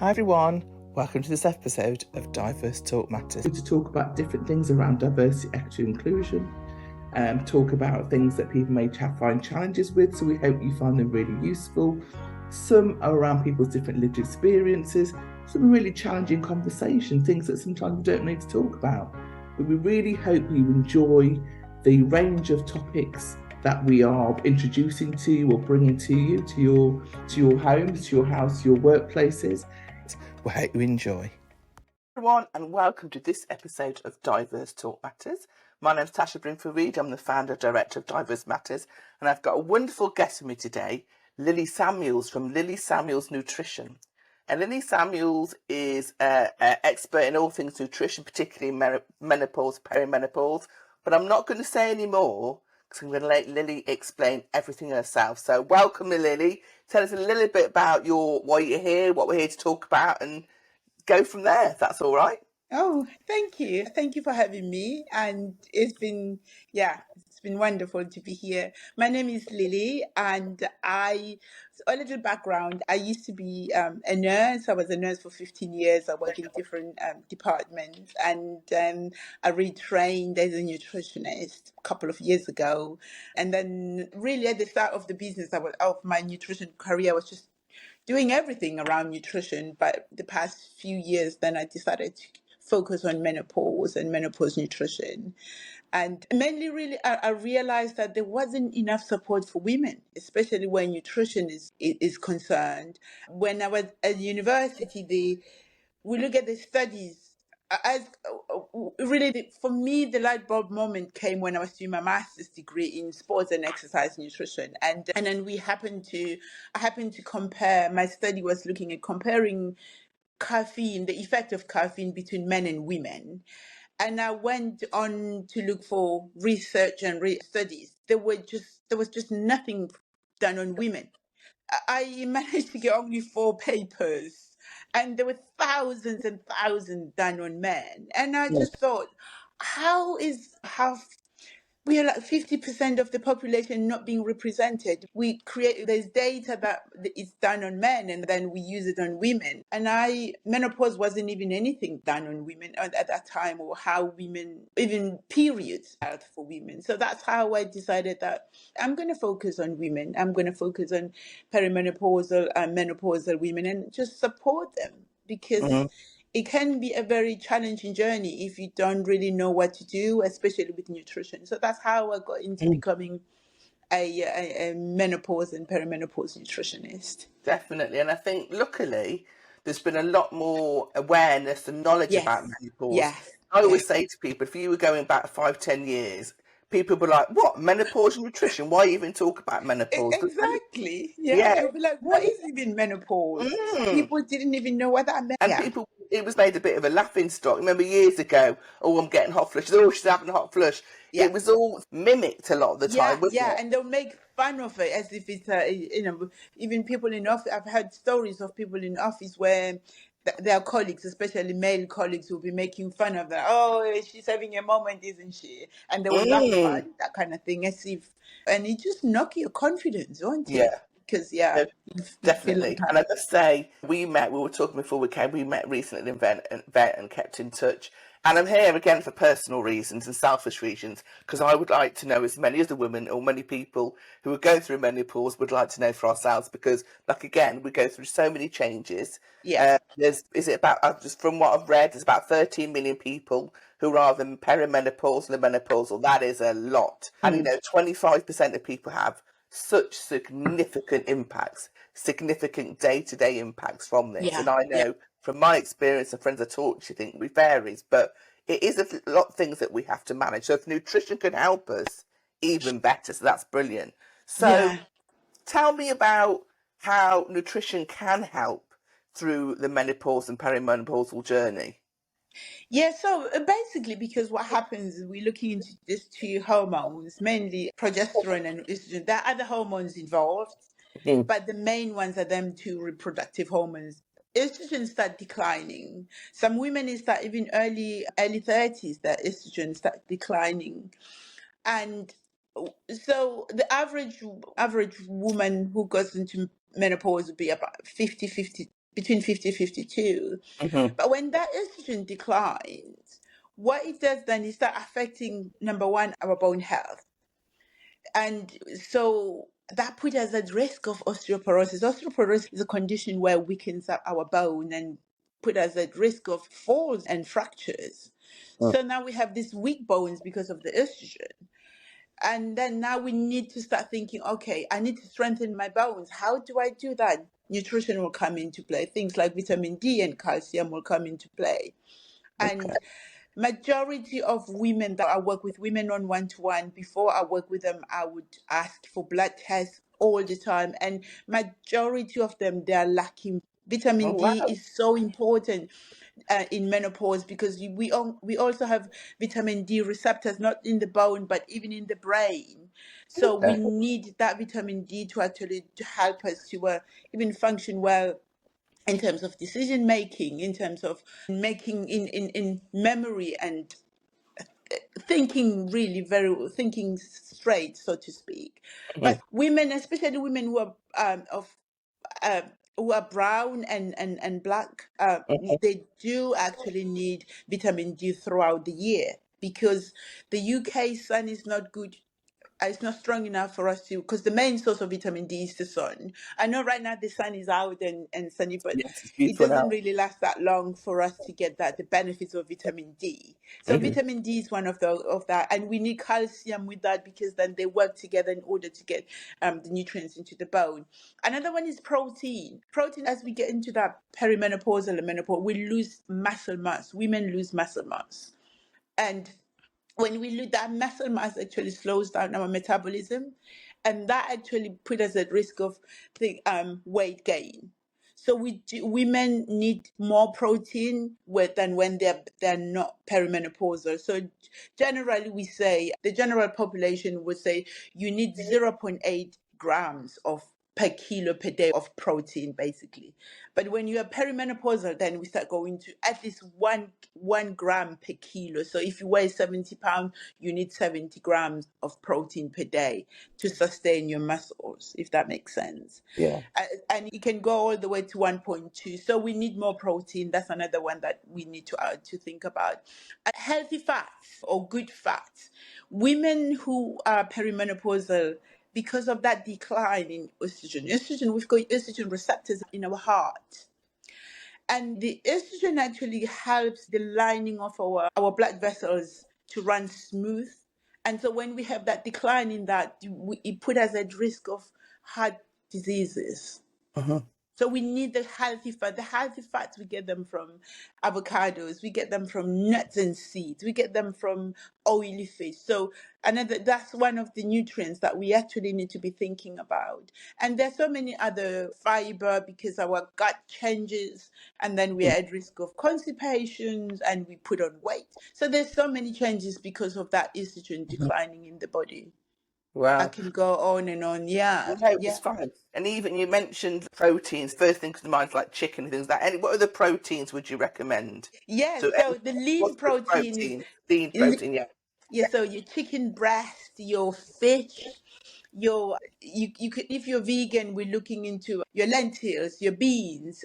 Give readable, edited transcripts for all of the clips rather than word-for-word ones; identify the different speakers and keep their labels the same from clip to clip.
Speaker 1: Hi everyone, welcome to this episode of Diverse Talk Matters. To talk about different things around diversity, equity, inclusion, talk about things that people may find challenges with, so we hope you find them really useful. Some are around people's different lived experiences, some really challenging conversation, things that sometimes we don't need to talk about. But we really hope you enjoy the range of topics that we are introducing to you or bringing to you, to your homes, to your house, to your workplaces. We hope you enjoy. Everyone, and welcome to this episode of Diverse Talk Matters. My name's Tasha Brimford-Reid. I'm the founder and director of Diverse Matters, and I've got a wonderful guest with me today, Lily Samuels from Lily Samuels Nutrition. And Lily Samuels is an expert in all things nutrition, particularly menopause, perimenopause. But I'm not going to say any more because I'm going to let Lily explain everything herself. So welcome, Lily. Tell us a little bit about why you're here, what we're here to talk about, and go from there, if that's all right.
Speaker 2: Oh, thank you. Thank you for having me. And it's been wonderful to be here. My name is Lily, and a little background. I used to be a nurse. I was a nurse for 15 years. I worked in different departments, and I retrained as a nutritionist a couple of years ago. And then, really, at the start of the business, of my nutrition career, I was just doing everything around nutrition. But the past few years, then I decided to focus on menopause and menopause nutrition. And mainly, really, I realized that there wasn't enough support for women, especially when nutrition is concerned. When I was at university, we look at the studies. As really, for me, the light bulb moment came when I was doing my master's degree in sports and exercise nutrition, and then I happened to compare. My study was looking at comparing caffeine, the effect of caffeine between men and women. And I went on to look for research and studies. There was just nothing done on women. I managed to get only 4 papers, and there were thousands and thousands done on men. And I just thought, how we are like 50% of the population not being represented. There's data that is done on men and then we use it on women. And menopause wasn't even anything done on women at that time, or how women, even periods out for women. So that's how I decided that I'm going to focus on women. I'm going to focus on perimenopausal and menopausal women and just support them, because it can be a very challenging journey if you don't really know what to do, especially with nutrition. So that's how I got into becoming a menopause and perimenopause nutritionist.
Speaker 1: Definitely. And I think, luckily, there's been a lot more awareness and knowledge about
Speaker 2: Yes,
Speaker 1: menopause.
Speaker 2: yes,
Speaker 1: I always
Speaker 2: yes.
Speaker 1: say to people, if you were going back 5, 10 years, people were like, what, menopause and nutrition? Why even talk about menopause?
Speaker 2: Exactly. Yeah,
Speaker 1: Yeah.
Speaker 2: they'll be like, what is even menopause?
Speaker 1: Mm.
Speaker 2: People didn't even know what that meant.
Speaker 1: And
Speaker 2: Yeah.
Speaker 1: people, it was made a bit of a laughing stock. Remember years ago, oh, I'm getting hot flushes. Oh, she's having a hot flush.
Speaker 2: Yeah.
Speaker 1: It was all mimicked a lot of the time, wasn't
Speaker 2: Yeah,
Speaker 1: it?
Speaker 2: and they'll make fun of it as if it's even people in office. I've heard stories of people in office where their colleagues, especially male colleagues, will be making fun of that. Oh, she's having a moment, isn't she? And they will laugh
Speaker 1: Mm.
Speaker 2: at that kind of thing, as if, and it just knock your confidence, won't it?
Speaker 1: Yeah.
Speaker 2: Because
Speaker 1: No,
Speaker 2: you feel
Speaker 1: definitely.
Speaker 2: like,
Speaker 1: And I must say, we were talking before we came, we met recently at an event and kept in touch. And I'm here again for personal reasons and selfish reasons, because I would like to know as many as the women or many people who are going through menopause would like to know for ourselves, because, like, again, we go through so many changes.
Speaker 2: yeah,
Speaker 1: Is it about, just from what I've read, there's about 13 million people who are either perimenopausal or menopausal. That is a lot. And, 25% of people have such significant impacts, significant day-to-day impacts from this.
Speaker 2: yeah,
Speaker 1: And I
Speaker 2: yeah,
Speaker 1: know from my experience and friends I talk to, think it varies, but it is a lot of things that we have to manage. So if nutrition can help us, even better. So that's brilliant. So
Speaker 2: yeah.
Speaker 1: tell me about how nutrition can help through the menopause and perimenopausal journey.
Speaker 2: Yeah, so basically, because what happens is we're looking into these two hormones, mainly progesterone and estrogen. There are other hormones involved,
Speaker 1: Mm.
Speaker 2: but the main ones are them two reproductive hormones. Estrogen start declining. Some women it start even early 30s that estrogen start declining. And so the average woman who goes into menopause would be about 50, 52. between 50 and 52.
Speaker 1: Mm-hmm.
Speaker 2: But when that estrogen declines, what it does then is start affecting, number one, our bone health. And so that put us at risk of osteoporosis. Osteoporosis is a condition where it weakens up our bone and put us at risk of falls and fractures. So now we have these weak bones because of the estrogen. And then now we need to start thinking, okay, I need to strengthen my bones. How do I do that? Nutrition will come into play. Things like vitamin D and calcium will come into play.
Speaker 1: Okay.
Speaker 2: And majority of women that I work with, women on one-to-one, before I work with them, I would ask for blood tests all the time. And majority of them, they are lacking.
Speaker 1: Oh,
Speaker 2: Vitamin D
Speaker 1: wow.
Speaker 2: is so important in menopause because we also have vitamin D receptors, not in the bone, but even in the brain. So we
Speaker 1: Okay.
Speaker 2: need that vitamin D to actually to help us to even function well in terms of decision making, in terms of making in memory and thinking really very thinking straight, so to speak. But
Speaker 1: Mm-hmm.
Speaker 2: women, especially women who are of uh, who are brown and black, they do actually need vitamin D throughout the year because the UK sun is not good. It's not strong enough for us to, because the main source of vitamin D is the sun. I know right now the sun is out and sunny, but
Speaker 1: Yes, it's
Speaker 2: it
Speaker 1: beautiful
Speaker 2: doesn't
Speaker 1: now.
Speaker 2: really last that long for us to get that the benefits of vitamin D. So
Speaker 1: Mm-hmm.
Speaker 2: vitamin D is one of the of that, and we need calcium with that because then they work together in order to get the nutrients into the bone. Another one is protein. Protein, as we get into that perimenopausal and menopause, we lose muscle mass. Women lose muscle mass, and when we lose that muscle mass actually slows down our metabolism, and that actually put us at risk of the weight gain. So women need more protein than when they're not perimenopausal. So generally we say the general population would say you need 0.8 grams of per kilo per day of protein basically. But when you are perimenopausal, then we start going to at least one gram per kilo. So if you weigh 70 pounds, you need 70 grams of protein per day to sustain your muscles, if that makes sense.
Speaker 1: Yeah.
Speaker 2: And it can go all the way to 1.2. So we need more protein. That's another one that we need to think about. Healthy fats or good fats. Women who are perimenopausal, because of that decline in estrogen, we've got estrogen receptors in our heart. And the estrogen actually helps the lining of our blood vessels to run smooth. And so when we have that decline in that, it put us at risk of heart diseases.
Speaker 1: Uh-huh.
Speaker 2: So we need the healthy fat. The healthy fats, we get them from avocados, we get them from nuts and seeds, we get them from oily fish. So that's one of the nutrients that we actually need to be thinking about. And there's so many other fibre because our gut changes and then we are at risk of constipations and we put on weight. So there's so many changes because of that estrogen declining in the body. I
Speaker 1: Wow.
Speaker 2: can go on and on. Yeah,
Speaker 1: No,
Speaker 2: yeah.
Speaker 1: it's fine. And even you mentioned proteins. First thing comes to mind is like chicken and things like that. What other proteins would you recommend?
Speaker 2: Yes,
Speaker 1: So,
Speaker 2: so the lean
Speaker 1: what's good
Speaker 2: protein is
Speaker 1: protein? Lean protein, yeah.
Speaker 2: yeah, so your chicken breast, your fish, you could, if you're vegan, we're looking into your lentils, your beans,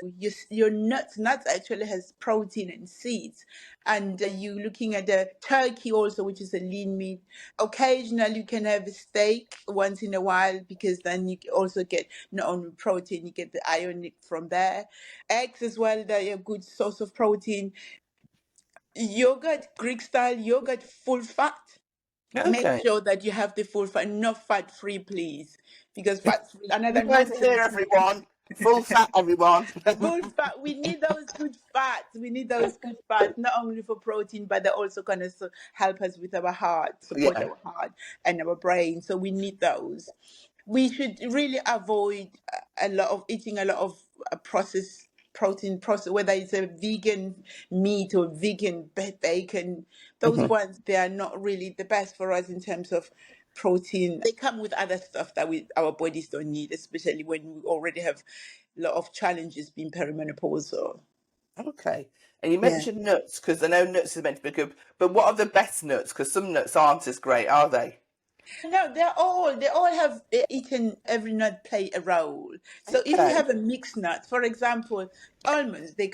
Speaker 2: your nuts. Nuts actually has protein and seeds, and you looking at the turkey also, which is a lean meat. Occasionally, you can have a steak once in a while because then you also get not only protein, you get the iron from there. Eggs as well, they're a good source of protein. Yogurt, Greek style yogurt, full fat. Make
Speaker 1: Okay.
Speaker 2: sure that you have the full fat, not fat free, please, because fat free, another
Speaker 1: You guys are here,
Speaker 2: nonsense.
Speaker 1: everyone. Full fat, everyone.
Speaker 2: Full fat, we need those good fats. We need those good fats, not only for protein, but they're also going to help us with our heart, support
Speaker 1: Yeah.
Speaker 2: our heart and our brain. So we need those. We should really avoid a lot of eating a lot of processed protein process, whether it's a vegan meat or vegan bacon. Those
Speaker 1: Hmm.
Speaker 2: ones, they are not really the best for us in terms of protein. They come with other stuff that our bodies don't need, especially when we already have a lot of challenges being perimenopausal.
Speaker 1: Okay. And you
Speaker 2: Yeah.
Speaker 1: mentioned nuts because I know nuts is meant to be good, but what are the best nuts? Because some nuts aren't as great, are they?
Speaker 2: No, they all have each and every nut play a role. So if you
Speaker 1: Okay.
Speaker 2: have a mixed nut, for example, almonds, they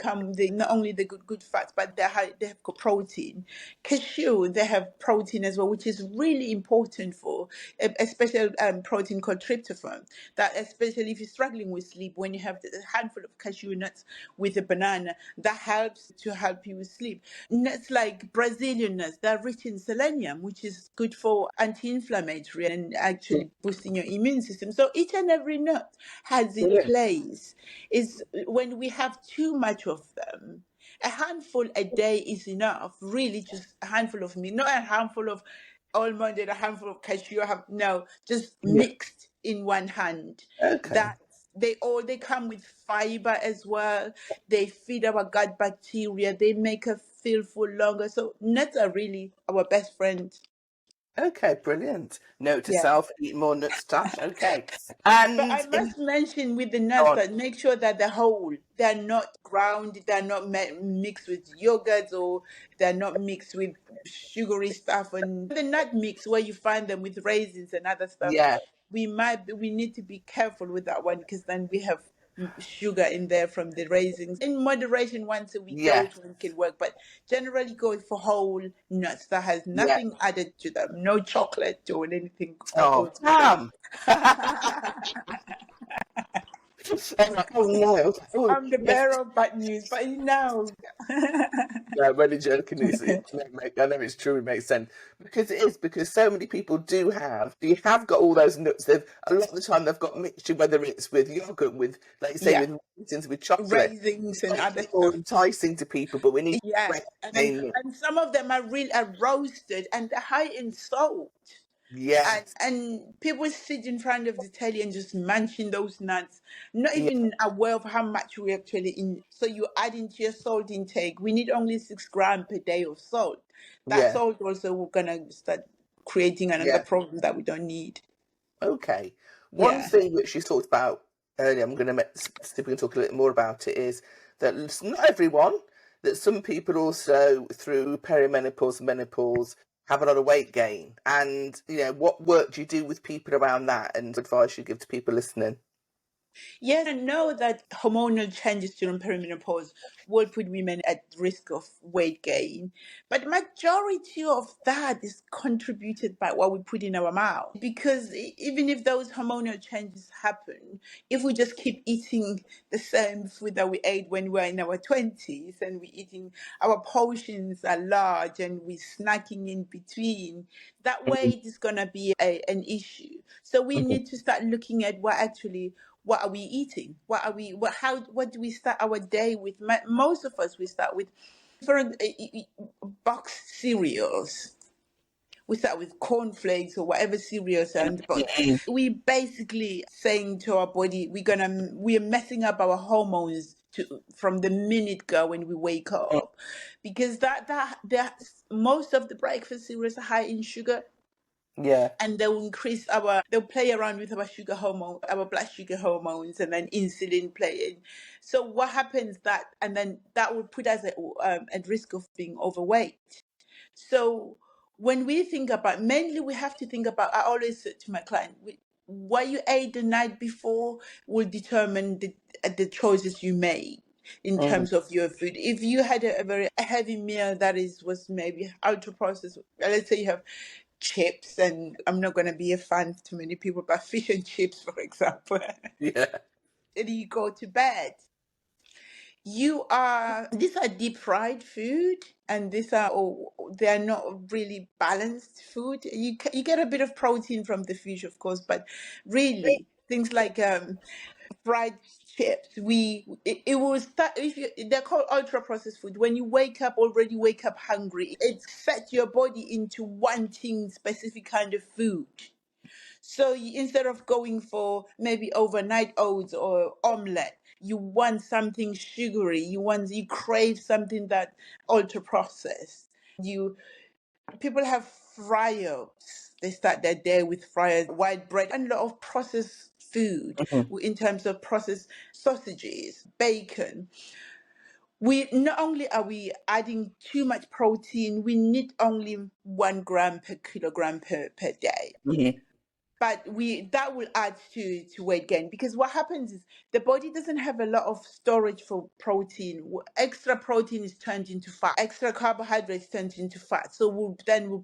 Speaker 2: not only the good fats, but they have protein. Cashew, they have protein as well, which is really important for a special protein called tryptophan. That especially if you're struggling with sleep, when you have a handful of cashew nuts with a banana, that helps to help you with sleep. Nuts like Brazilian nuts, they're rich in selenium, which is good for anti-inflammatory and actually boosting your immune system. So each and every nut has its
Speaker 1: Brilliant.
Speaker 2: place. Is when we have too much of them. A handful a day is enough. Really, just a handful of me, not a handful of almond and a handful of cashew. No, just
Speaker 1: Yeah.
Speaker 2: mixed in one hand.
Speaker 1: Okay.
Speaker 2: That they come with fiber as well. They feed our gut bacteria. They make us feel full longer. So nuts are really our best friend.
Speaker 1: Okay, brilliant. Note to
Speaker 2: Yeah.
Speaker 1: self, eat more nuts, Tash. Okay.
Speaker 2: But I
Speaker 1: And
Speaker 2: must mention with the
Speaker 1: go
Speaker 2: nuts
Speaker 1: on.
Speaker 2: that make sure that the whole, they're not ground, they're not mixed with yogurts, or they're not mixed with sugary stuff. And the nut mix where you find them with raisins and other stuff,
Speaker 1: Yeah,
Speaker 2: we need to be careful with that one, because then we have sugar in there from the raisins. In moderation, once a week,
Speaker 1: yeah,
Speaker 2: those ones can work. But generally, go for whole nuts that has
Speaker 1: yeah.
Speaker 2: nothing added to them, no chocolate or anything
Speaker 1: Oh,
Speaker 2: goes with them.
Speaker 1: damn. I'm like, oh no. Oh,
Speaker 2: I'm the
Speaker 1: yes.
Speaker 2: bearer of bad news, but you know,
Speaker 1: Yeah, I'm only joking. I know it's true. It makes sense because it is because so many people do have. You have got all those nuts. They've a lot of the time they've got mixture, whether it's with yogurt, with like you say,
Speaker 2: yeah,
Speaker 1: with raisins, with chocolate.
Speaker 2: raisins and
Speaker 1: Make
Speaker 2: other
Speaker 1: it more
Speaker 2: stuff.
Speaker 1: enticing to people, but we need
Speaker 2: Yeah,
Speaker 1: fresh
Speaker 2: and then
Speaker 1: plain nuts.
Speaker 2: and some of them are roasted and they're high in salt.
Speaker 1: Yes,
Speaker 2: And people sit in front of the telly and just munching those nuts, not
Speaker 1: yeah,
Speaker 2: even aware of how much we actually in. So you add into your salt intake. We need only 6 grams per day of salt. That
Speaker 1: yeah,
Speaker 2: salt also we're gonna start creating another
Speaker 1: yeah.
Speaker 2: problem that we don't need.
Speaker 1: Okay. One
Speaker 2: Yeah.
Speaker 1: thing which you talked about earlier, I'm going to see if we can talk a little more about it, is that not everyone, that some people also through perimenopause, menopause, have a lot of weight gain. And, what work do you do with people around that and advice you give to people listening?
Speaker 2: Yes, I know that hormonal changes during perimenopause will put women at risk of weight gain, but majority of that is contributed by what we put in our mouth. Because even if those hormonal changes happen, if we just keep eating the same food that we ate when we were in our 20s, and we eating, our portions are large and we snacking in between, that
Speaker 1: Mhm,
Speaker 2: weight is gonna be an issue. So we
Speaker 1: mhm.
Speaker 2: need to start looking at what are we eating? What do we start our day with? Most of us, we start with boxed cereals. We start with cornflakes or whatever cereals, but
Speaker 1: Mhm.
Speaker 2: we basically saying to our body, we're messing up our hormones from the minute go when we wake up, because that most of the breakfast cereals are high in sugar,
Speaker 1: Yeah,
Speaker 2: and they'll play around with our sugar hormone, our blood sugar hormones, and then insulin playing. So what happens and then that would put us at risk of being overweight. So when we think about, mainly we have to think about, I always say to my client, what you ate the night before will determine the choices you make in
Speaker 1: mm,
Speaker 2: terms of your food. If you had a very heavy meal that was maybe ultra processed, let's say you have chips, and I'm not going to be a fan to many people, but fish and chips, for example,
Speaker 1: yeah,
Speaker 2: and you go to bed, these are deep fried food, and they are not really balanced food. You get a bit of protein from the fish, of course, but really things like fried chips, it will start, if you they're called ultra processed food. When you wake up hungry, it sets your body into wanting specific kind of food. So instead of going for maybe overnight oats or omelette, you want something sugary. You crave something that ultra processed. You People have fryers. They start their day with fryers, white bread, and a lot of processed food
Speaker 1: mhm,
Speaker 2: in terms of processed sausages, bacon. We not only are we adding too much protein, we need only 1 gram per kilogram per day.
Speaker 1: Mhm.
Speaker 2: But we that will add to weight gain, because what happens is the body doesn't have a lot of storage for protein. Extra protein is turned into fat, extra carbohydrates turned into fat, so we'll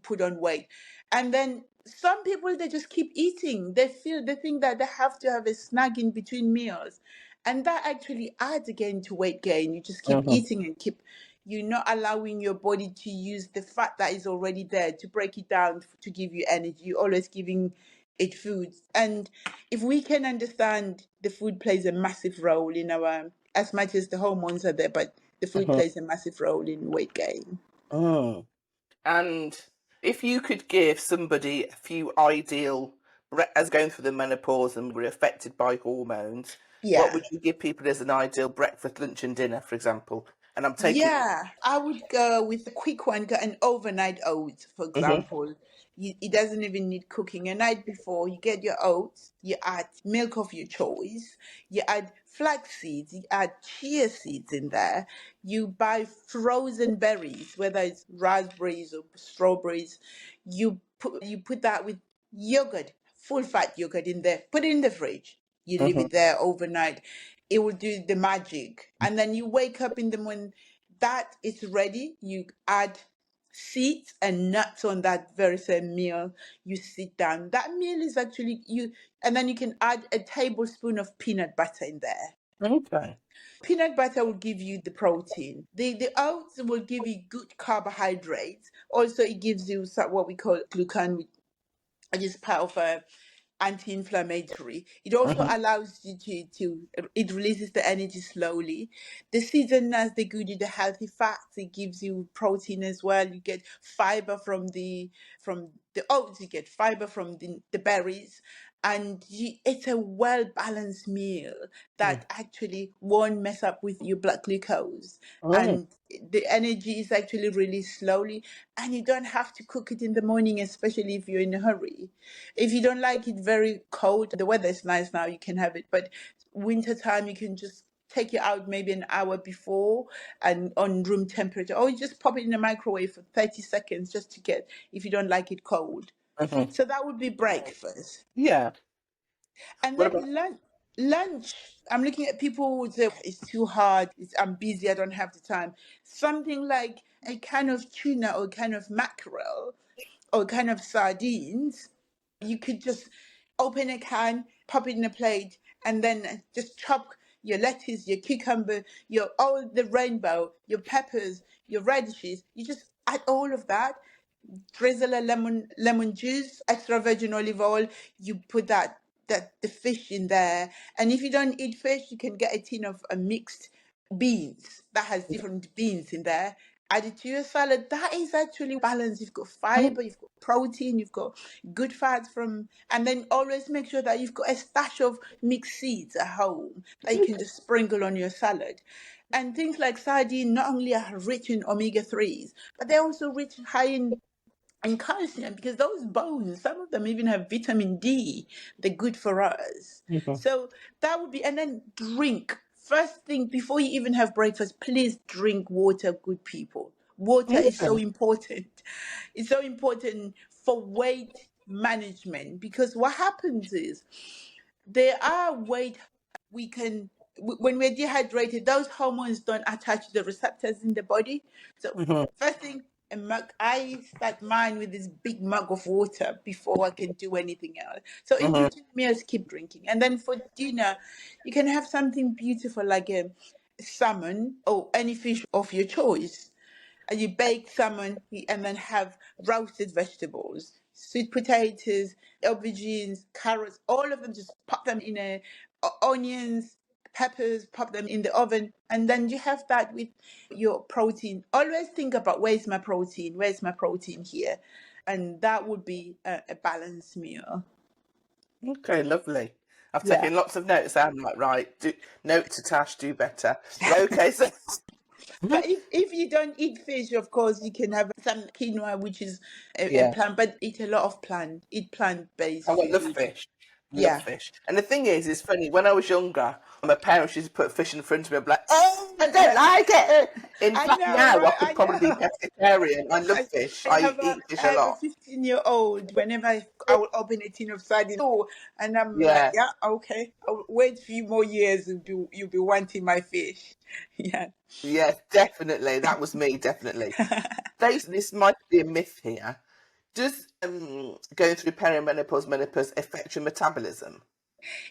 Speaker 2: put on weight. And then some people, they just keep eating. They think that they have to have a snack in between meals, and that actually adds again to weight gain. You just keep
Speaker 1: Mhm.
Speaker 2: eating and keep, you're not allowing your body to use the fat that is already there to break it down to give you energy. You're always giving it foods. And if we can understand the food plays a massive role in our, as much as the hormones are there, but the food
Speaker 1: Mhm.
Speaker 2: plays a massive role in weight gain.
Speaker 1: Mm. And if you could give somebody a few ideal, as going through the menopause and were affected by hormones, what
Speaker 2: Yeah.
Speaker 1: would you give people as an ideal breakfast, lunch, and dinner, for example? And I'm taking.
Speaker 2: Yeah, I would go with a quick one, go an overnight oats, for
Speaker 1: Mhm.
Speaker 2: example. It doesn't even need cooking. A night before, you get your oats, you add milk of your choice, you add flax seeds, you add chia seeds in there. You buy frozen berries, whether it's raspberries or strawberries. You put that with yogurt, full fat yogurt in there. Put it in the fridge. You leave
Speaker 1: Mhm.
Speaker 2: it there overnight. It will do the magic. And then you wake up in the morning, that is ready. You add seeds and nuts on that very same meal. You sit down. That meal is actually you, and then you can add a tablespoon of peanut butter in there.
Speaker 1: Okay.
Speaker 2: Peanut butter will give you the protein. The oats will give you good carbohydrates. Also, it gives you what we call glucan, which is part of a anti-inflammatory. It also
Speaker 1: Mhm.
Speaker 2: allows you to it releases the energy slowly. The seeds and nuts, they give you the healthy fats. It gives you protein as well. You get fiber from the oats. You get fiber from the berries, and it's a well balanced meal
Speaker 1: Mm.
Speaker 2: that actually won't mess up with your blood glucose,
Speaker 1: Mm.
Speaker 2: and the energy is actually released slowly, and you don't have to cook it in the morning, especially if you're in a hurry. If you don't like it very cold, the weather is nice now, you can have it. But winter time, you can just take it out maybe an hour before and on room temperature, or you just pop it in the microwave for 30 seconds just to get, if you don't like it cold.
Speaker 1: Mhm.
Speaker 2: So that would be breakfast.
Speaker 1: Yeah.
Speaker 2: And
Speaker 1: What
Speaker 2: then
Speaker 1: about?
Speaker 2: lunch, I'm looking at people who say it's too hard, I'm busy, I don't have the time. Something like a can of tuna or a can of mackerel or a can of sardines. You could just open a can, pop it in a plate, and then just chop your lettuce, your cucumber, your all the rainbow, your peppers, your radishes. You just add all of that, drizzle a lemon juice, extra virgin olive oil. You put that the fish in there, and if you don't eat fish, you can get a tin of mixed beans that has different beans in there. Add it to your salad. That is actually balanced. You've got
Speaker 1: Mhm.
Speaker 2: fiber, you've got protein, you've got good fats from, and then always make sure that you've got a stash of mixed seeds at home that you can just sprinkle on your salad. And things like sardine not only are rich in omega 3s, but they're also rich high in and calcium, because those bones, some of them even have vitamin D. They're good for us.
Speaker 1: Mhm.
Speaker 2: So that would be, and then drink. First thing before you even have breakfast, please drink water, good people. Water is so
Speaker 1: Okay.
Speaker 2: important. It's so important for weight management, because what happens is there are weight we can when we're dehydrated, those hormones don't attach to the receptors in the body. So
Speaker 1: Mhm.
Speaker 2: first thing, a mug, I start mine with this big mug of water before I can do anything else. So in
Speaker 1: Mhm.
Speaker 2: between meals, keep drinking. And then for dinner, you can have something beautiful like a salmon or any fish of your choice, and you bake salmon and then have roasted vegetables, sweet potatoes, aubergines, carrots, all of them, just pop them in onions, peppers, pop them in the oven, and then you have that with your protein. Always think about, where's my protein? Where's my protein here? And that would be a balanced meal.
Speaker 1: Okay, lovely. I've
Speaker 2: Yeah.
Speaker 1: taken lots of notes. I'm like, right, note to Tash, do better. Okay, so.
Speaker 2: But if you don't eat fish, of course, you can have some quinoa, which is a
Speaker 1: Yeah,
Speaker 2: plant, but eat a lot of eat
Speaker 1: I
Speaker 2: plant-based
Speaker 1: love
Speaker 2: food.
Speaker 1: fish. love
Speaker 2: Yeah.
Speaker 1: fish. And the thing is, it's funny, when I was younger, my parents used to put fish in front of me. I'm like, oh, I don't like it. In
Speaker 2: I
Speaker 1: fact,
Speaker 2: know,
Speaker 1: now I
Speaker 2: right?
Speaker 1: could
Speaker 2: I
Speaker 1: probably be
Speaker 2: know.
Speaker 1: pescatarian. I love fish. I eat fish
Speaker 2: I
Speaker 1: a
Speaker 2: have a
Speaker 1: lot.
Speaker 2: 15-year-old. Whenever I will open a tin of sardines, oh, and I'm like,
Speaker 1: Yeah,
Speaker 2: yeah, okay. I'll wait a few more years. You'll be wanting my fish. Yeah.
Speaker 1: yeah, definitely. That was me, definitely. This might be a myth here. Does going through perimenopause, menopause affect your metabolism?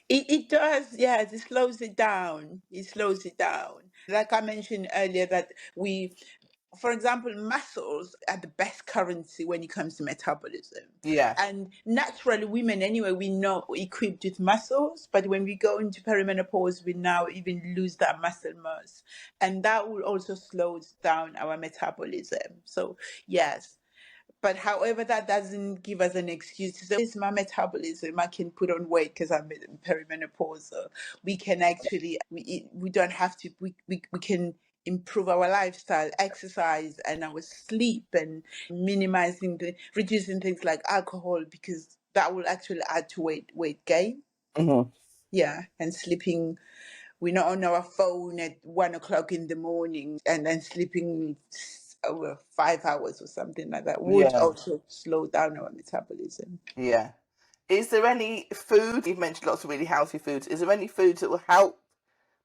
Speaker 2: It does, yes, it slows it down. It slows it down. Like I mentioned earlier, that for example, muscles are the best currency when it comes to metabolism.
Speaker 1: Yeah.
Speaker 2: And naturally, women, anyway, we know equipped with muscles, but when we go into perimenopause, we now even lose that muscle mass. And that will also slow down our metabolism. So, yes. But however, that doesn't give us an excuse to say, it's my metabolism. I can put on weight because I'm in perimenopause. So we can actually, we don't have to, we can improve our lifestyle, exercise, and our sleep, and reducing things like alcohol, because that will actually add to weight gain.
Speaker 1: Hmm.
Speaker 2: Yeah. And sleeping, we're not on our phone at 1 o'clock in the morning, and then sleeping over 5 hours or something like that would
Speaker 1: Yeah.
Speaker 2: also slow down our metabolism.
Speaker 1: Yeah. Is there any food? You've mentioned lots of really healthy foods. Is there any foods that will help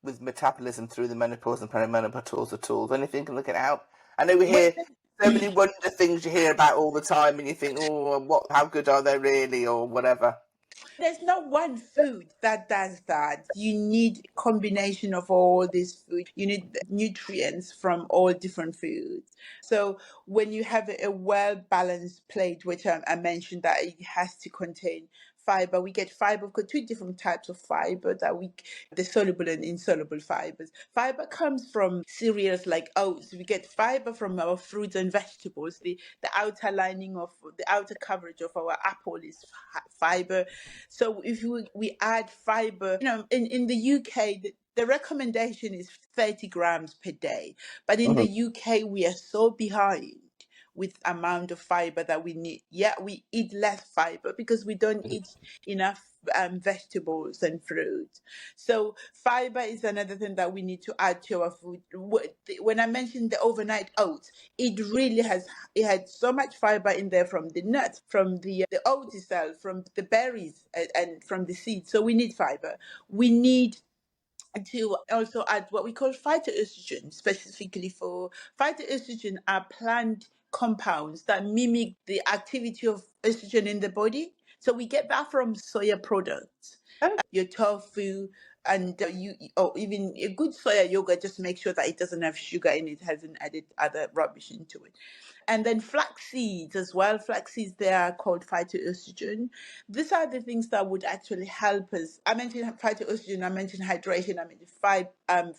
Speaker 1: with metabolism through the menopause and perimenopause at all? Is there anything you can look at out? I know we
Speaker 2: Well,
Speaker 1: hear so many wonder things you hear about all the time, and you think, oh, what? How good are they really, or whatever?
Speaker 2: there's not one food that does that. You need combination of all these food. You need nutrients from all different foods. So when you have a well balanced plate, which I mentioned that it has to contain fiber, we get fiber. We've got two different types of fiber that the soluble and insoluble fibers. Fiber comes from cereals like oats. We get fiber from our fruits and vegetables. The outer lining of the outer coverage of our apple is fiber. So if we add fiber, in the UK, the recommendation is 30 grams per day. But in the
Speaker 1: Hmm.
Speaker 2: UK, we are so behind with amount of fiber that we need. Yeah, we eat less fiber because we don't eat enough vegetables and fruits. So fiber is another thing that we need to add to our food. When I mentioned the overnight oats, it had so much fiber in there from the nuts, from the oat itself, from the berries, and from the seeds. So we need fiber. We need to also add what we call phytoestrogen, specifically for phytoestrogen are plant compounds that mimic the activity of estrogen in the body. So we get that from soya products,
Speaker 1: Oh,
Speaker 2: your tofu, and or even a good soya yogurt. Just make sure that it doesn't have sugar in it, hasn't added other rubbish into it. And then flax seeds as well. Flax seeds, they are called phytoestrogen. These are the things that would actually help us. I mentioned phytoestrogen, I mentioned hydration, I mentioned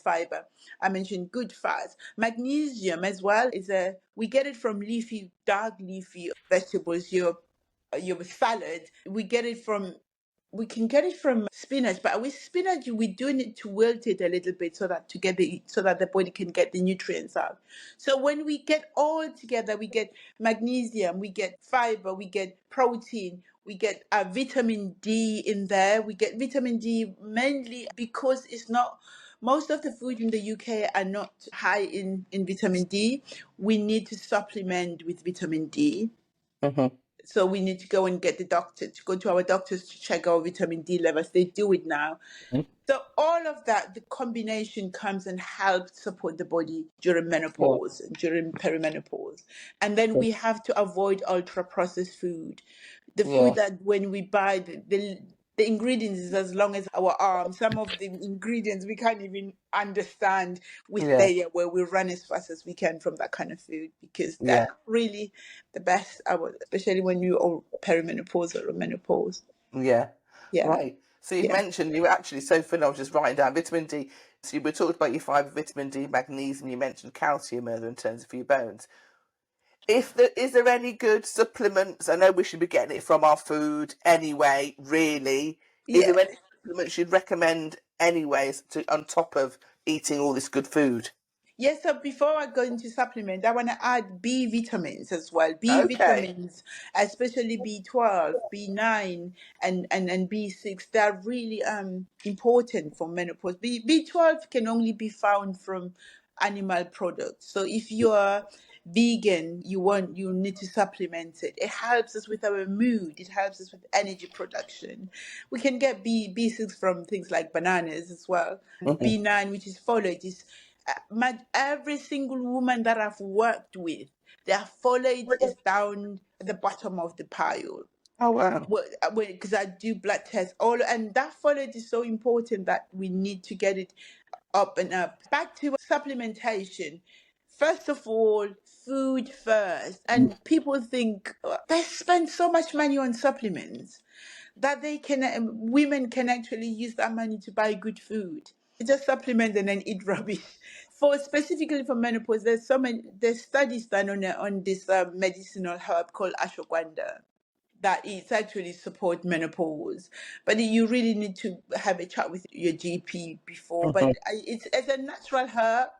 Speaker 2: fiber, I mentioned good fats. Magnesium as well we get it from dark leafy vegetables, your salad. We can get it from spinach, but with spinach we do need to wilt it a little bit so that the body can get the nutrients out. So when we get all together, we get magnesium, we get fiber, we get protein, we get vitamin D in there. We get vitamin D mainly because it's not. Most of the food in the UK are not high in vitamin D. We need to supplement with vitamin D.
Speaker 1: hmm.
Speaker 2: So we need to go and go to our doctors to check our vitamin D levels. They do it now. So all of that, the combination comes and helps support the body during
Speaker 1: Yeah.
Speaker 2: menopause and during perimenopause. And then we have to avoid ultra processed food. The food
Speaker 1: Yeah.
Speaker 2: that when we buy the ingredients is as long as our arm. Some of the ingredients we can't even understand
Speaker 1: Yeah.
Speaker 2: where we run as fast as we can from that kind of food because they're
Speaker 1: Yeah.
Speaker 2: not really the best, especially when you are perimenopause or menopause.
Speaker 1: Yeah.
Speaker 2: Yeah,
Speaker 1: Right. So you've
Speaker 2: yeah.
Speaker 1: mentioned you were actually so funny. I was just writing down vitamin D. So you were talking about your fibre, vitamin D, magnesium. You mentioned calcium earlier in terms of your bones. If there is there any good supplements? I know we should be getting it from our food anyway. Really, is there
Speaker 2: Yeah.
Speaker 1: any supplements you'd recommend anyways to on top of eating all this good food?
Speaker 2: Yes, so before I go into supplement, I want to add B vitamins as well. B
Speaker 1: Okay.
Speaker 2: vitamins, especially B12, B9, and B6, they're really important for menopause. B12 can only be found from animal products. So if you're vegan, you need to supplement it. It helps us with our mood, it helps us with energy production. We can get B6 from things like bananas as well.
Speaker 1: Mhm.
Speaker 2: B9, which is folate, is every single woman that I've worked with, their folate is down at the bottom of the pile.
Speaker 1: Oh, wow.
Speaker 2: Because I do blood tests, all, and that folate is so important that we need to get it up and up. Back to supplementation. First of all, food first. And people think they spend so much money on supplements that they can women can actually use that money to buy good food. They just supplement and then eat rubbish. For specifically for menopause, there's studies done on this medicinal herb called ashwagandha that it's actually support menopause, but you really need to have a chat with your GP before. But
Speaker 1: Mhm.
Speaker 2: it's a natural herb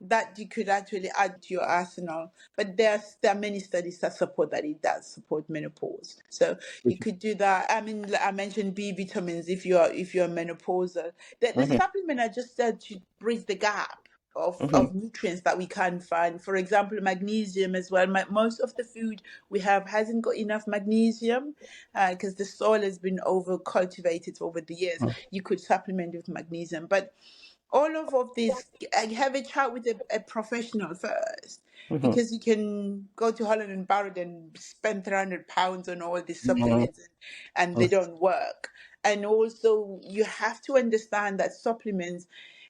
Speaker 2: that you could actually add to your arsenal. But there are many studies that support that it does support menopause. So you could do that. I mean, I mentioned B vitamins if you're menopausal. The
Speaker 1: Mhm.
Speaker 2: supplement are just there to bridge the gap
Speaker 1: Mhm.
Speaker 2: of nutrients that we can't find. For example, magnesium as well. Most of the food we have hasn't got enough magnesium because the soil has been over cultivated over the years. You could supplement with magnesium, but all of this, have a chat with a professional first,
Speaker 1: Mhm.
Speaker 2: because you can go to Holland and Barrett and spend £300 on all these
Speaker 1: Mhm.
Speaker 2: supplements, and they don't work. And also, you have to understand that supplements,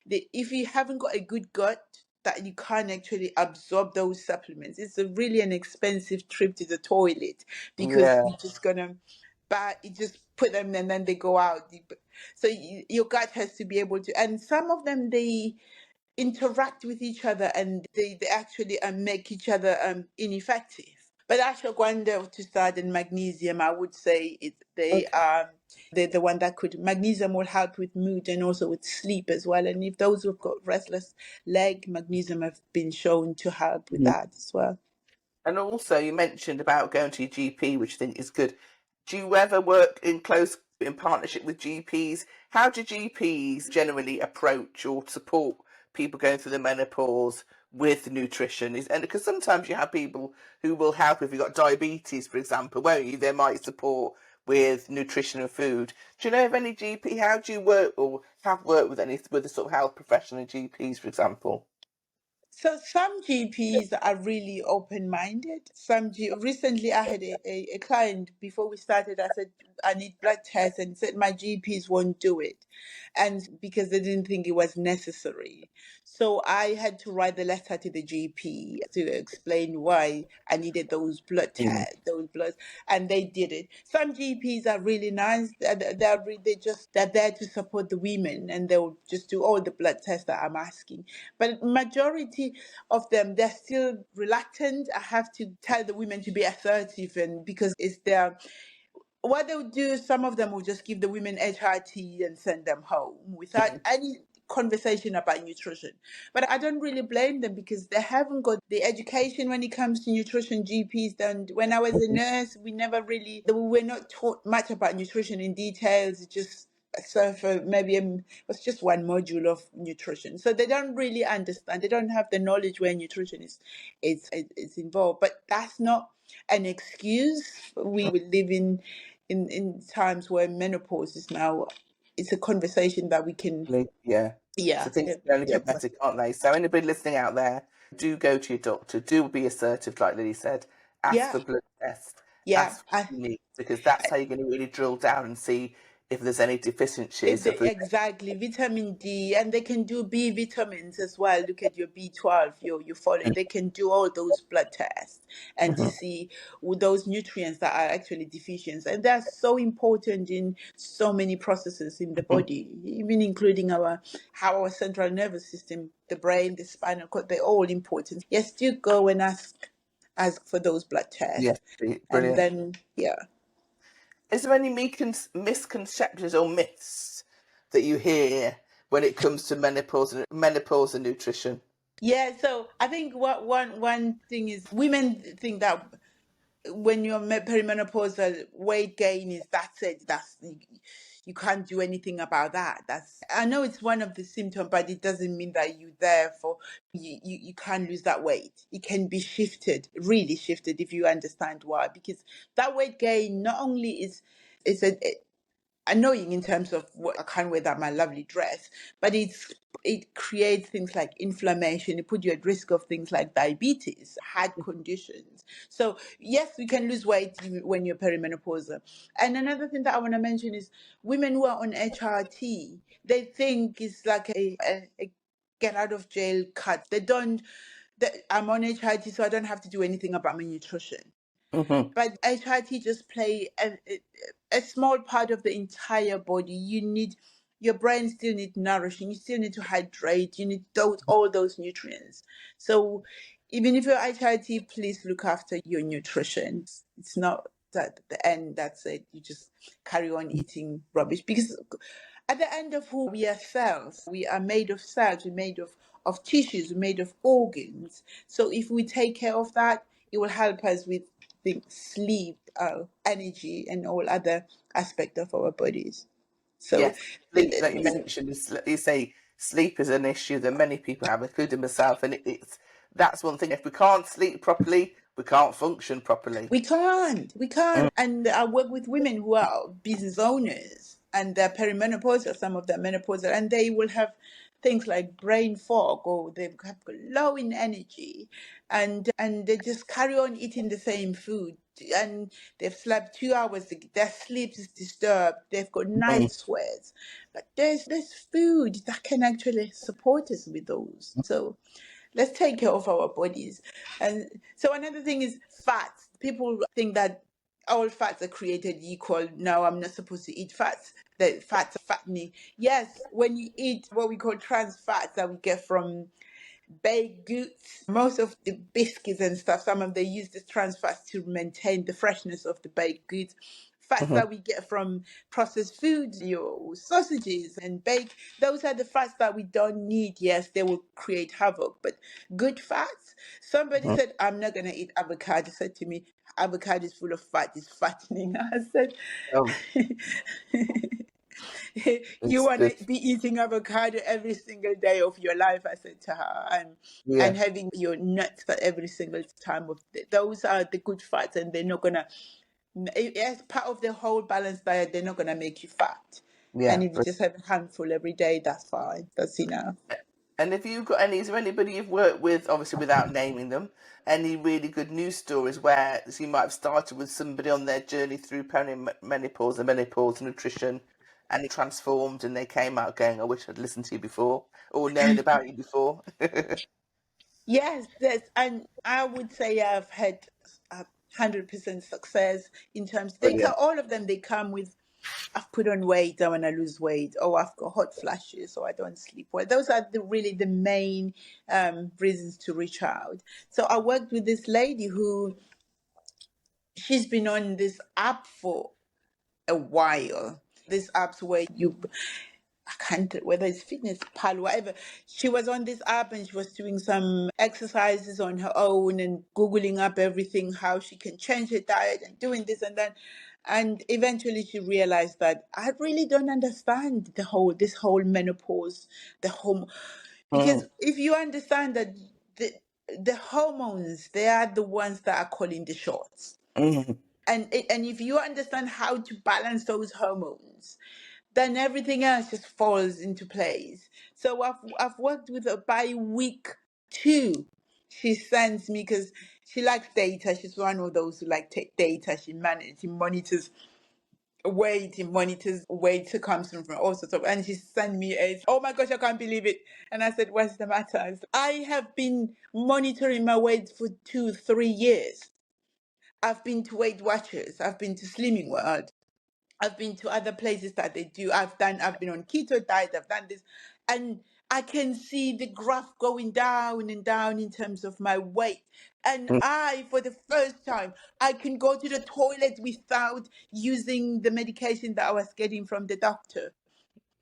Speaker 2: if you haven't got a good gut, that you can't actually absorb those supplements. It's really an expensive trip to the toilet, because
Speaker 1: Yeah.
Speaker 2: you're just gonna, but you just put them and then they go out. So your gut has to be able to, and some of them, they interact with each other and they actually make each other ineffective. But ashwagandha to start, and magnesium, I would say they
Speaker 1: Okay.
Speaker 2: are the one that could. Magnesium will help with mood and also with sleep as well. And if those who've got restless leg, magnesium have been shown to help with
Speaker 1: Mhm.
Speaker 2: that as well.
Speaker 1: And also, you mentioned about going to your GP, which I think is good. Do you ever work in partnership with GPs? How do GPs generally approach or support people going through the menopause with nutrition? And because sometimes you have people who will help if you've got diabetes, for example, won't you? They might support with nutrition and food. Do you know of any GP? How do you work or have worked with the sort of health professional GPs, for example?
Speaker 2: So some GPs are really open-minded. Recently I had a client. Before we started, I said I need blood tests, and said my GPs won't do it, and because they didn't think it was necessary. So I had to write the letter to the GP to explain why I needed those blood
Speaker 1: Mm.
Speaker 2: tests, those bloods, and they did it. Some GPs are really nice. They're there to support the women, and they'll just do all the blood tests that I'm asking. But majority of them, they're still reluctant. I have to tell the women to be assertive, and because it's their, what they'll do, some of them will just give the women HRT and send them home without any conversation about nutrition. But I don't really blame them, because they haven't got the education when it comes to nutrition. GPs don't. When I was a nurse, we were not taught much about nutrition in details. It just, so for maybe it was just one module of nutrition, so they don't really understand. They don't have the knowledge where nutrition is involved. But that's not an excuse. We will live in times where menopause is now, it's a conversation that we can,
Speaker 1: Yeah. So
Speaker 2: yeah,
Speaker 1: things can only
Speaker 2: talk
Speaker 1: get
Speaker 2: about.
Speaker 1: better, can't they? So anybody listening out there, do go to your doctor. Do be assertive, like Lily said. Ask
Speaker 2: Yeah,
Speaker 1: for blood tests.
Speaker 2: yeah.
Speaker 1: Ask for what you need, because that's how you're going to really drill down and see if there's any deficiencies. If there's
Speaker 2: Exactly, vitamin D, and they can do B vitamins as well. Look at your B12, your folate. They can do all those blood tests and to
Speaker 1: Mhm.
Speaker 2: see with those nutrients that are actually deficient. And they're so important in so many processes in the
Speaker 1: Mhm.
Speaker 2: body, even including how our central nervous system, the brain, the spinal cord, they're all important. Yes, do go and ask for those blood
Speaker 1: Yes,
Speaker 2: tests. And
Speaker 1: brilliant.
Speaker 2: then, yeah.
Speaker 1: Is there any misconceptions or myths that you hear when it comes to menopause and nutrition?
Speaker 2: Yeah, so I think one thing is women think that when you're perimenopausal, weight gain is that's it. You can't do anything about that. That's I know it's one of the symptoms, but it doesn't mean that you therefore you can't lose that weight. It can be shifted, really shifted, if you understand why. Because that weight gain not only is annoying in terms of what I can't wear that my lovely dress, but it creates things like inflammation. It puts you at risk of things like diabetes, heart conditions. So yes, we can lose weight when you're perimenopausal. And another thing that I want to mention is women who are on HRT. They think it's like a get out of jail card. They don't. I'm on HRT, so I don't have to do anything about my nutrition.
Speaker 1: Hmm.
Speaker 2: But HRT just play a small part of the entire body. Your brain still need nourishing. You still need to hydrate. You need all those nutrients. So even if you're HRT, please look after your nutrition. It's not that the end. That's it. You just carry on eating rubbish because at the end of who we are cells. We are made of cells. We're made of tissues. We're made of organs. So if we take care of that, it will help us with the sleep, energy, and all other aspect of our bodies. So,
Speaker 1: Yes, sleep that you mentioned is, you say sleep is an issue that many people have, including myself, and that's one thing. If we can't sleep properly, we can't function properly.
Speaker 2: we can't. And I work with women who are business owners and they're perimenopausal, some of them menopausal, and they will have things like brain fog or they have low in energy and they just carry on eating the same food and they've slept 2 hours, their sleep is disturbed, they've got
Speaker 1: Mm.
Speaker 2: night sweats. But there's food that can actually support us with those. So let's take care of our bodies. And so another thing is fats. People think that all fats are created equal. No, I'm not supposed to eat fats. That fats are fattening. Yes, when you eat what we call trans fats that we get from baked goods, most of the biscuits and stuff, some of them use the trans fats to maintain the freshness of the baked goods. Fats
Speaker 1: Mhm.
Speaker 2: that we get from processed foods, your sausages and bake, those are the fats that we don't need. Yes, they will create havoc, but good fats. Somebody
Speaker 1: Mhm.
Speaker 2: said, I'm not going to eat avocado. Said to me, avocado is full of fat, it's fattening. I said,
Speaker 1: Oh,
Speaker 2: you
Speaker 1: it's
Speaker 2: want
Speaker 1: good.
Speaker 2: to be eating avocado every single day of your life, I said to her, and
Speaker 1: Yeah,
Speaker 2: having your nuts for every single time of those are the good fats, and they're not gonna, as part of the whole balanced diet, they're not gonna make you fat.
Speaker 1: yeah.
Speaker 2: And if you just have a handful every day, that's fine. That's enough.
Speaker 1: And if you've got any, is there anybody you've worked with, obviously without naming them, any really good news stories where so you might have started with somebody on their journey through perimenopause and menopause nutrition, and it transformed and they came out going, I wish I'd listened to you before or known about you before.
Speaker 2: Yes, yes, and I would say I've had 100% success in terms. They
Speaker 1: Brilliant.
Speaker 2: come, all of them. They come with, I've put on weight, I want to lose weight, or I've got hot flashes, or I don't sleep well. Those are really the main reasons to reach out. So I worked with this lady who she's been on this app for a while. These apps where I can't, whether it's fitness pal, whatever. She was on this app and she was doing some exercises on her own and Googling up everything, how she can change her diet and doing this and that. And eventually she realized that I really don't understand this whole menopause, the whole, because
Speaker 1: Mm.
Speaker 2: if you understand that the, the hormones, they are the ones that are calling the shots.
Speaker 1: Mm.
Speaker 2: And if you understand how to balance those hormones, then everything else just falls into place. So I've worked with her by week 2. She sends me because she likes data. She's one of those who like take data. She monitors weight, he monitors weight comes from all sorts of, and she sent me a, oh my gosh, I can't believe it. And I said, what's the matter? I have been monitoring my weight for 2, 3 years. I've been to Weight Watchers. I've been to Slimming World. I've been to other places that they do. I've been on keto diet. I've done this. And I can see the graph going down and down in terms of my weight. And
Speaker 1: Mm.
Speaker 2: for the first time, I can go to the toilet without using the medication that I was getting from the doctor.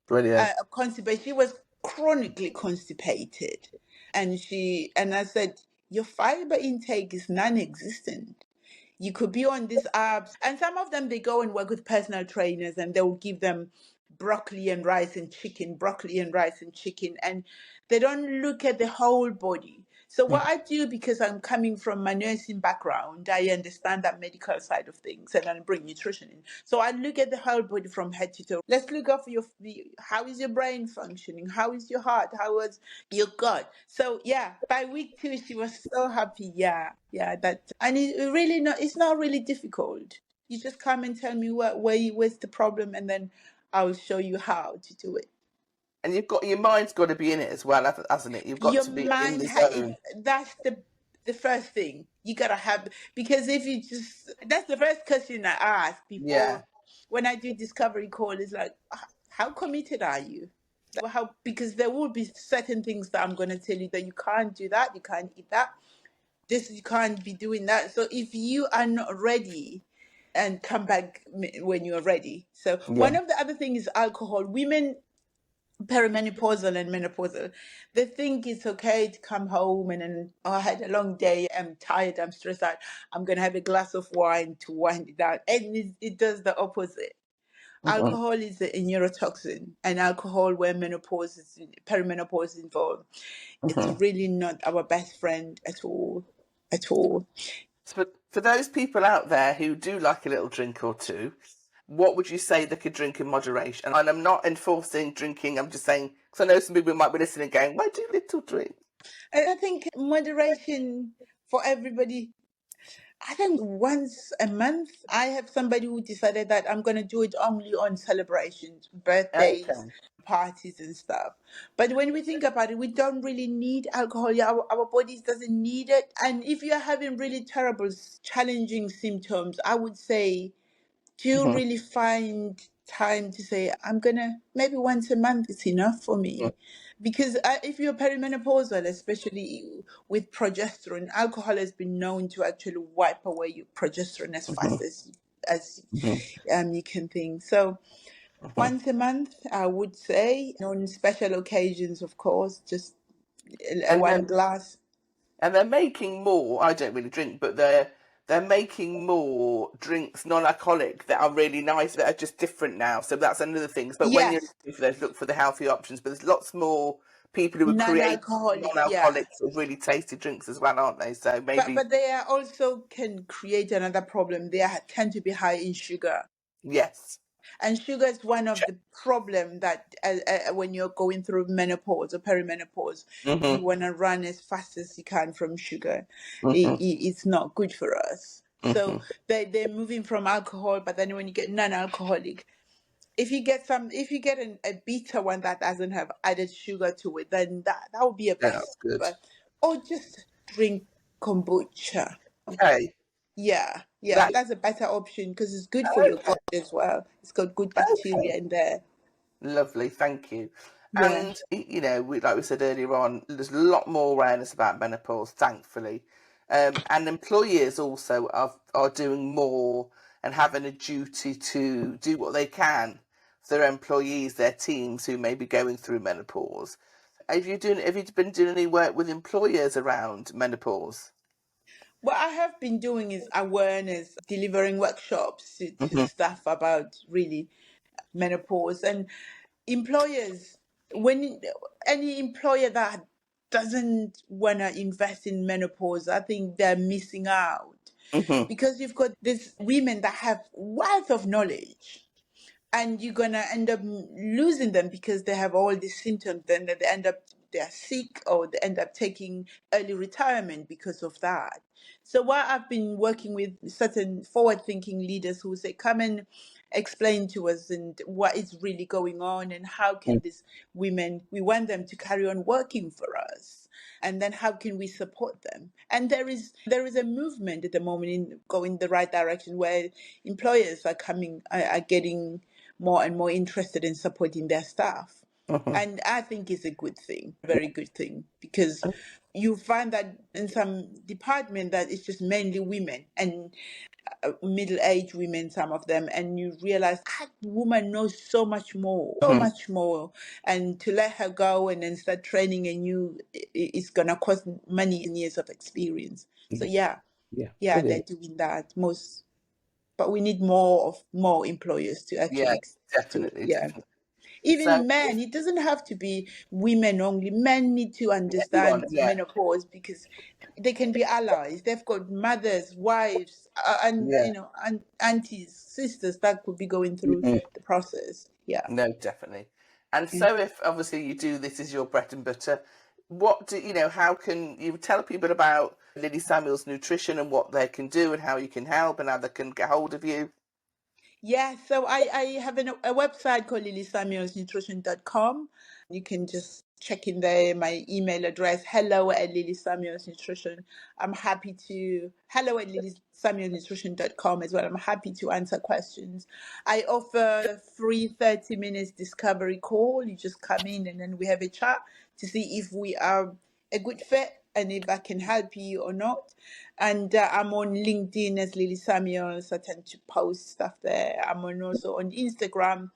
Speaker 1: Brilliant.
Speaker 2: Constipated. She was chronically constipated. And I said, your fiber intake is non-existent. You could be on these apps, and some of them they go and work with personal trainers, and they'll give them broccoli and rice and chicken, broccoli and rice and chicken, and they don't look at the whole body. So what I do, because I'm coming from my nursing background, I understand that medical side of things, and I bring nutrition in. So I look at the whole body from head to toe. Let's look up how is your brain functioning? How is your heart? How was your gut? So yeah, by week 2, she was so happy. Yeah, and it really not. It's not really difficult. You just come and tell me where's the problem, and then I'll show you how to do it.
Speaker 1: And your mind's got to be in it as well, hasn't it? You've got
Speaker 2: Your
Speaker 1: to be in
Speaker 2: mind
Speaker 1: the zone.
Speaker 2: that's the first thing you gotta have, because if you just that's the first question I ask
Speaker 1: Yeah.
Speaker 2: before when I do discovery call is like, how committed are you? Like, how, because there will be certain things that I'm going to tell you that you can't do, that you can't eat that, this you can't be doing that. So if you are not ready, and come back when you're ready. So
Speaker 1: Yeah.
Speaker 2: one of the other things is alcohol. Women perimenopausal and menopausal, they think it's okay to come home and then, oh, I had a long day, I'm tired, I'm stressed out, I'm going to have a glass of wine to wind it down. And it does the opposite.
Speaker 1: Mm-mm.
Speaker 2: Alcohol is a neurotoxin, and alcohol when perimenopause is involved, it's
Speaker 1: Mm-hmm.
Speaker 2: really not our best friend at all, at all.
Speaker 1: So for those people out there who do like a little drink or two, what would you say they could drink in moderation? And I'm not enforcing drinking, I'm just saying, because I know some people might be listening going, why do little drink?
Speaker 2: And I think moderation for everybody. I think once a month, I have somebody who decided that I'm going to do it only on celebrations, birthdays,
Speaker 1: Okay.
Speaker 2: parties, and stuff. But when we think about it, we don't really need alcohol. Yeah, our bodies doesn't need it. And if you're having really terrible, challenging symptoms, I would say, do you
Speaker 1: Mm-hmm.
Speaker 2: really find time to say, I'm gonna, maybe once a month is enough for me? Because if you're perimenopausal, especially with progesterone, alcohol has been known to actually wipe away your progesterone as
Speaker 1: Mm-hmm.
Speaker 2: fast as
Speaker 1: Mm-hmm.
Speaker 2: you can think. So
Speaker 1: Mm-hmm.
Speaker 2: once a month, I would say, on special occasions, of course, just
Speaker 1: And
Speaker 2: one
Speaker 1: then
Speaker 2: glass.
Speaker 1: and they're making more. I don't really drink, but they're making more drinks non-alcoholic that are really nice, that are just different now. So that's another thing. But when you're
Speaker 2: Yes,
Speaker 1: looking for those, look for the healthy options. But there's lots more people who are creating
Speaker 2: non-alcoholic, yeah.
Speaker 1: non-alcoholic sort of really tasty drinks as well, aren't they? So maybe
Speaker 2: But they are also can create another problem. They tend to be high in sugar.
Speaker 1: yes.
Speaker 2: And sugar is one of
Speaker 1: Check.
Speaker 2: the problem that when you're going through menopause or perimenopause, you
Speaker 1: Mhm.
Speaker 2: want to run as fast as you can from sugar.
Speaker 1: Mhm.
Speaker 2: It's not good for us. So
Speaker 1: Mhm.
Speaker 2: they're moving from alcohol, but then when you get non-alcoholic, if you get a bitter one that doesn't have added sugar to it, then that would be a
Speaker 1: Yeah, that's
Speaker 2: best.
Speaker 1: good.
Speaker 2: But or just drink kombucha.
Speaker 1: Okay.
Speaker 2: Yeah,
Speaker 1: That
Speaker 2: that's a better option because it's good for your
Speaker 1: okay.
Speaker 2: gut as well. It's got good
Speaker 1: Okay.
Speaker 2: bacteria in there.
Speaker 1: Lovely, thank you.
Speaker 2: Yeah.
Speaker 1: And you know, like we said earlier on, there's a lot more awareness about menopause, thankfully. And employers also are doing more and having a duty to do what they can for their employees, their teams who may be going through menopause. Have you been doing any work with employers around menopause?
Speaker 2: What I have been doing is awareness, delivering workshops to
Speaker 1: Hmm.
Speaker 2: staff about really menopause, and employers, when any employer that doesn't want to invest in menopause, I think they're missing out,
Speaker 1: Hmm.
Speaker 2: because you've got these women that have wealth of knowledge, and you're gonna end up losing them because they have all these symptoms. Then they end up they're sick, or they end up taking early retirement because of that. So what I've been working with certain forward-thinking leaders who say, come and explain to us and what is really going on, and how can these women, we want them to carry on working for us, and then how can we support them? And there is a movement at the moment in going the right direction, where employers are getting more and more interested in supporting their staff. And I think it's a good thing, very good thing, because you find that in some department that it's just mainly women and middle-aged women, some of them, and you realize that woman knows so much more, so much more, and to let her go and then start training a new, it's gonna cost money and years of experience. So yeah,
Speaker 1: Yeah,
Speaker 2: yeah, they're
Speaker 1: brilliant.
Speaker 2: doing that most, but we need more employers to
Speaker 3: Yeah,
Speaker 2: actually to
Speaker 3: definitely,
Speaker 2: yeah.
Speaker 3: definitely. So
Speaker 2: Even men, it doesn't have to be women only. Men need to
Speaker 3: everyone,
Speaker 2: understand
Speaker 3: yeah,
Speaker 2: menopause because they can be allies. They've got mothers, wives, and
Speaker 3: yeah.
Speaker 2: and aunties, sisters that could be going through
Speaker 3: Mhm.
Speaker 2: the process. Yeah.
Speaker 3: No, definitely. And
Speaker 2: Yeah.
Speaker 3: so, if obviously you do this is your bread and butter, what do you know? How can you tell people about Lily Samuel's nutrition and what they can do and how you can help and how they can get hold of you?
Speaker 2: Yeah, so I have a website called lilysamuelsnutrition.com. You can just check in there my email address, hello at Lily Samuels Nutrition. I'm happy to, hello at lilysamuelsnutrition.com as well. I'm happy to answer questions. I offer free 30 minutes discovery call. You just come in and then we have a chat to see if we are a good fit and if I can help you or not. And I'm on LinkedIn as Lily Samuels. I tend to post stuff there. I'm also on Instagram,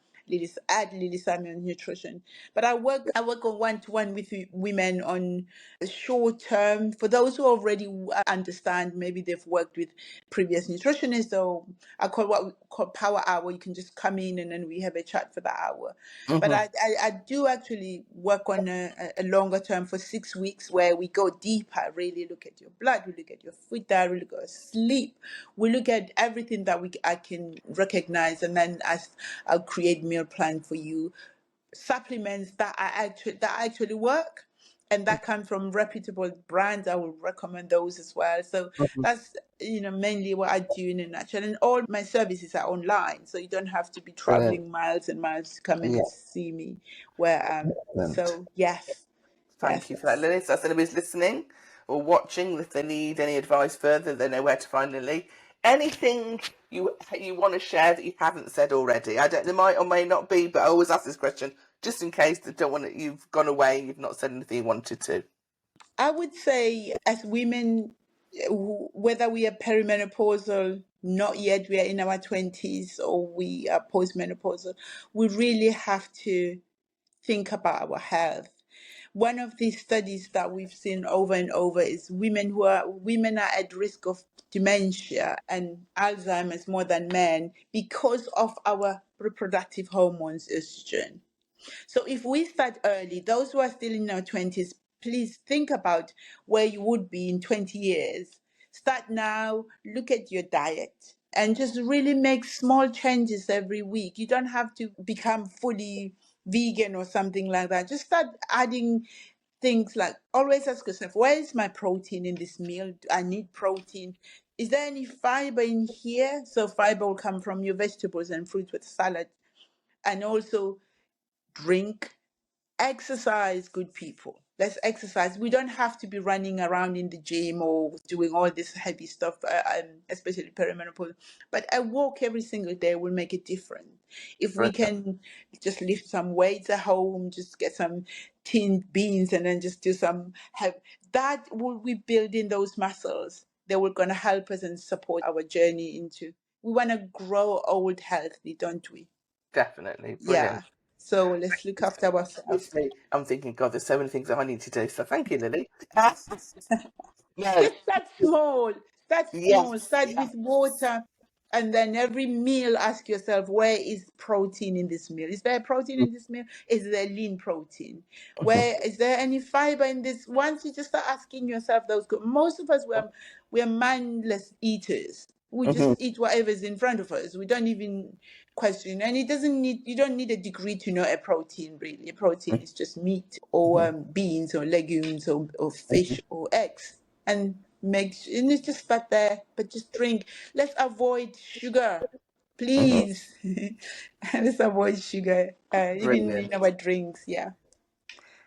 Speaker 2: at Lily Samuels Nutrition. But I work on one-to-one with women on a short term. For those who already understand, maybe they've worked with previous nutritionists, or I call what we call Power Hour. You can just come in and then we have a chat for the hour. But
Speaker 3: Hmm.
Speaker 2: I do actually work on a longer term for 6 weeks where we go deeper, really look at your blood, we look at your food diet, we look at sleep, we look at everything that I can recognize, and then I'll create meal plan for you, supplements that actually work and that come from reputable brands. I will recommend those as well. So that's mainly what I do in a nutshell. And all my services are online, so you don't have to be
Speaker 3: Brilliant.
Speaker 2: traveling miles and miles to come
Speaker 3: Yeah,
Speaker 2: and see me. Where
Speaker 3: excellent.
Speaker 2: so yes, yes,
Speaker 3: Thank you for that, Lily. So, if anybody's listening or watching, if they need any advice further, they know where to find Lily. Anything you want to share that you haven't said already? I don't. There might or may not be, but I always ask this question just in case they don't want it. You've gone away and you've not said anything you wanted to.
Speaker 2: I would say as women, whether we are perimenopausal, not yet, we are in our 20s, or we are postmenopausal, we really have to think about our health. One of the studies that we've seen over and over is women are at risk of dementia and Alzheimer's more than men because of our reproductive hormones estrogen. So if we start early, those who are still in our 20s, please think about where you would be in 20 years. Start now, look at your diet, and just really make small changes every week. You don't have to become fully vegan or something like that. Just start adding things like, always ask yourself, where is my protein in this meal? Do I need protein? Is there any fiber in here? So fiber will come from your vegetables and fruits with salad. And also drink, exercise, good people. Let's exercise. We don't have to be running around in the gym or doing all this heavy stuff, especially perimenopause. But a walk every single day will make a difference. If we
Speaker 3: Brilliant.
Speaker 2: can just lift some weights at home, just get some tinned beans and then just do some have that will be building those muscles. They were going to help us and support our journey into. We want to grow old healthy, don't we?
Speaker 3: Definitely.
Speaker 2: Yeah.
Speaker 3: Brilliant.
Speaker 2: So let's look after ourselves.
Speaker 3: Honestly, I'm thinking, God, there's so many things that I need to do. So thank you, Lily. No.
Speaker 2: Just start small. Start small.
Speaker 3: Yes.
Speaker 2: Start
Speaker 3: Yes.
Speaker 2: with water. And then every meal, ask yourself, where is protein in this meal? Is there protein in this meal? Is there lean protein? Where is there any fiber in this? Once you just start asking yourself those, most of us we're mindless eaters. We
Speaker 3: Mhm.
Speaker 2: just eat whatever is in front of us. We don't even question. And it doesn't need, you don't need a degree to know a protein, really. A protein is just meat or beans or legumes or fish or eggs. And and it's just start there, but just drink. Let's avoid sugar,
Speaker 3: Mhm.
Speaker 2: please. Let's avoid sugar, even in
Speaker 3: Brilliant.
Speaker 2: our drinks. Yeah,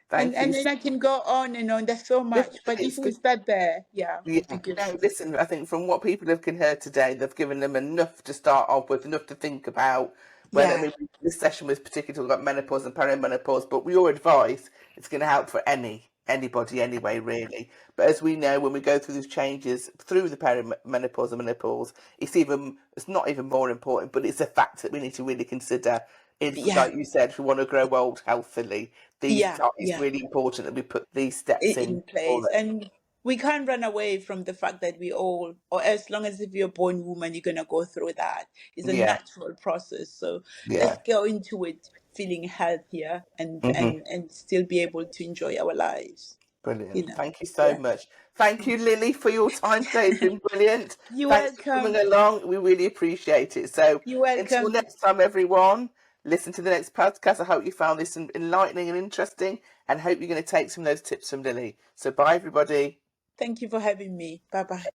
Speaker 3: Thank you.
Speaker 2: and then I can go on and on. There's so
Speaker 3: Listen,
Speaker 2: much, but if
Speaker 3: it's
Speaker 2: we
Speaker 3: good.
Speaker 2: start there, yeah, it'd be
Speaker 3: Yeah.
Speaker 2: good.
Speaker 3: No, listen, I think from what people have can heard today, they've given them enough to start off with, enough to think about, When
Speaker 2: Yeah,
Speaker 3: this session was particularly talking about menopause and perimenopause, but with your advice, it's going to help for anybody anyway, really. But as we know, when we go through these changes through the perimenopause and menopause, it's not even more important, but it's a fact that we need to really consider.
Speaker 2: yeah,
Speaker 3: Like you said, if we want to grow old healthily,
Speaker 2: yeah,
Speaker 3: it's
Speaker 2: yeah.
Speaker 3: really important that we put these steps in
Speaker 2: In place. And we can't run away from the fact that we all, or as long as if you're a born woman, you're gonna go through that. It's a
Speaker 3: Yeah,
Speaker 2: natural process. So let's
Speaker 3: yeah.
Speaker 2: go into it feeling healthier and
Speaker 3: Hmm.
Speaker 2: still be able to enjoy our lives. You
Speaker 3: Brilliant.
Speaker 2: know.
Speaker 3: Thank you so
Speaker 2: Yeah.
Speaker 3: much. Thank you, Lily, for your time today. It's been brilliant.
Speaker 2: You're
Speaker 3: Thanks for coming
Speaker 2: welcome.
Speaker 3: along. We really appreciate it. So
Speaker 2: You're
Speaker 3: until
Speaker 2: welcome.
Speaker 3: next time, everyone, listen to the next podcast. I hope you found this enlightening and interesting, and hope you're going to take some of those tips from Lily. So bye, everybody.
Speaker 2: Thank you for having me. Bye bye.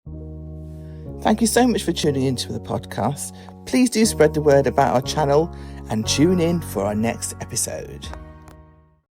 Speaker 1: Thank you so much for tuning into the podcast. Please do spread the word about our channel and tune in for our next episode.